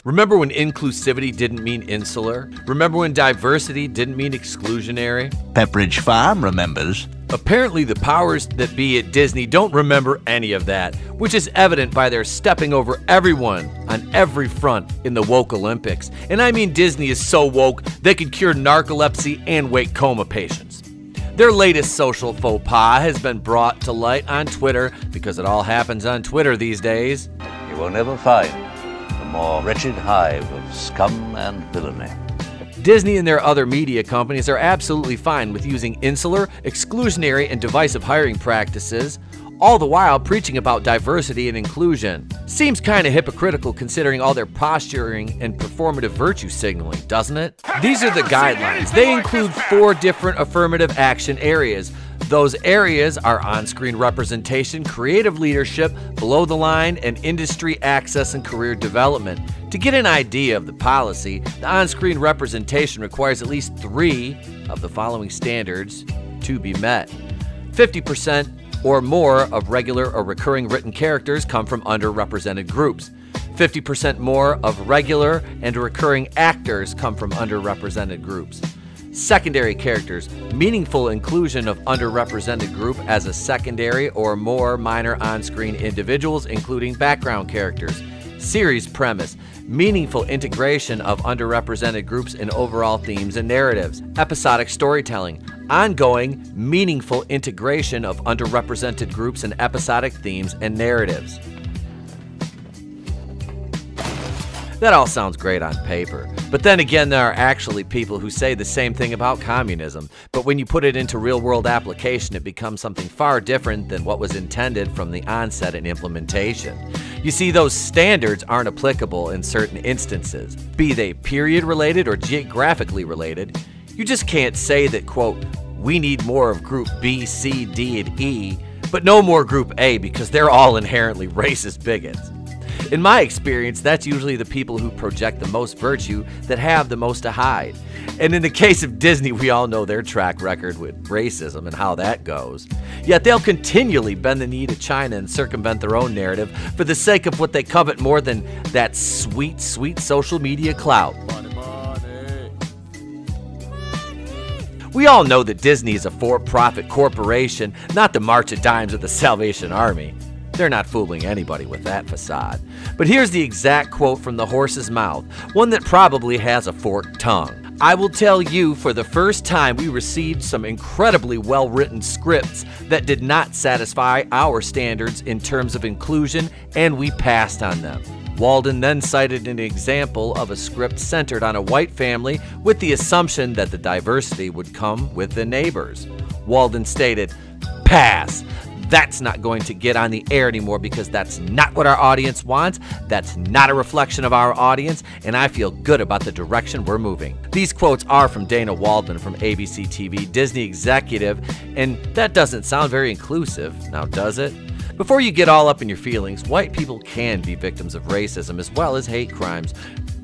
Remember when inclusivity didn't mean insular? Remember when diversity didn't mean exclusionary? Pepperidge Farm remembers. Apparently the powers that be at Disney don't remember any of that, which is evident by their stepping over everyone on every front in the woke Olympics. And I mean Disney is so woke they could cure narcolepsy and wake coma patients. Their latest social faux pas has been brought to light on Twitter, because it all happens on Twitter these days. You will never find a more wretched hive of scum and villainy. Disney and their other media companies are absolutely fine with using insular, exclusionary, and divisive hiring practices, all the while preaching about diversity and inclusion. Seems kinda hypocritical considering all their posturing and performative virtue signaling, doesn't it? These are the guidelines. They include 4 different affirmative action areas. Those areas are on-screen representation, creative leadership, below the line, and industry access and career development. To get an idea of the policy, the on-screen representation requires at least 3 of the following standards to be met. 50% or more of regular or recurring written characters come from underrepresented groups. 50% more of regular and recurring actors come from underrepresented groups. Secondary characters, meaningful inclusion of underrepresented group as a secondary or more minor on-screen individuals, including background characters. Series premise, meaningful integration of underrepresented groups in overall themes and narratives. Episodic storytelling, ongoing, meaningful integration of underrepresented groups in episodic themes and narratives. That all sounds great on paper, but then again there are actually people who say the same thing about communism, but when you put it into real-world application it becomes something far different than what was intended from the onset and implementation. You see, those standards aren't applicable in certain instances, be they period-related or geographically related. You just can't say that, quote, we need more of group B, C, D, and E, but no more group A because they're all inherently racist bigots. In my experience, that's usually the people who project the most virtue that have the most to hide. And in the case of Disney, we all know their track record with racism and how that goes. Yet they'll continually bend the knee to China and circumvent their own narrative for the sake of what they covet more than that sweet, sweet social media clout. We all know that Disney is a for-profit corporation, not the March of Dimes of the Salvation Army. They're not fooling anybody with that facade. But here's the exact quote from the horse's mouth, one that probably has a forked tongue. I will tell you, for the first time we received some incredibly well-written scripts that did not satisfy our standards in terms of inclusion, and we passed on them. Walden then cited an example of a script centered on a white family with the assumption that the diversity would come with the neighbors. Walden stated, "Pass. That's not going to get on the air anymore because that's not what our audience wants, that's not a reflection of our audience, and I feel good about the direction we're moving." These quotes are from Dana Waldman from ABC TV, Disney executive, and that doesn't sound very inclusive, now does it? Before you get all up in your feelings, white people can be victims of racism as well as hate crimes.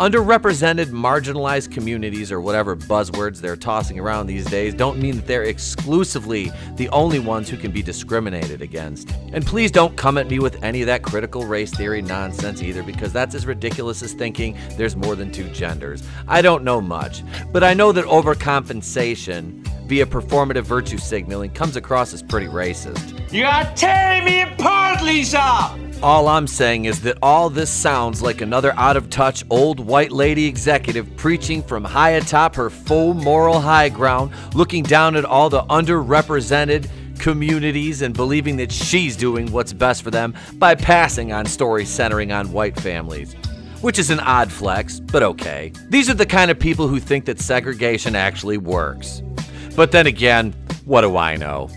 Underrepresented, marginalized communities, or whatever buzzwords they're tossing around these days, don't mean that they're exclusively the only ones who can be discriminated against. And please don't come at me with any of that critical race theory nonsense either, because that's as ridiculous as thinking there's more than 2 genders. I don't know much, but I know that overcompensation via performative virtue signaling comes across as pretty racist. You are tearing me apart, Lisa! All I'm saying is that all this sounds like another out-of-touch old white lady executive preaching from high atop her full moral high ground, looking down at all the underrepresented communities and believing that she's doing what's best for them by passing on stories centering on white families. Which is an odd flex, but okay. These are the kind of people who think that segregation actually works. But then again, what do I know?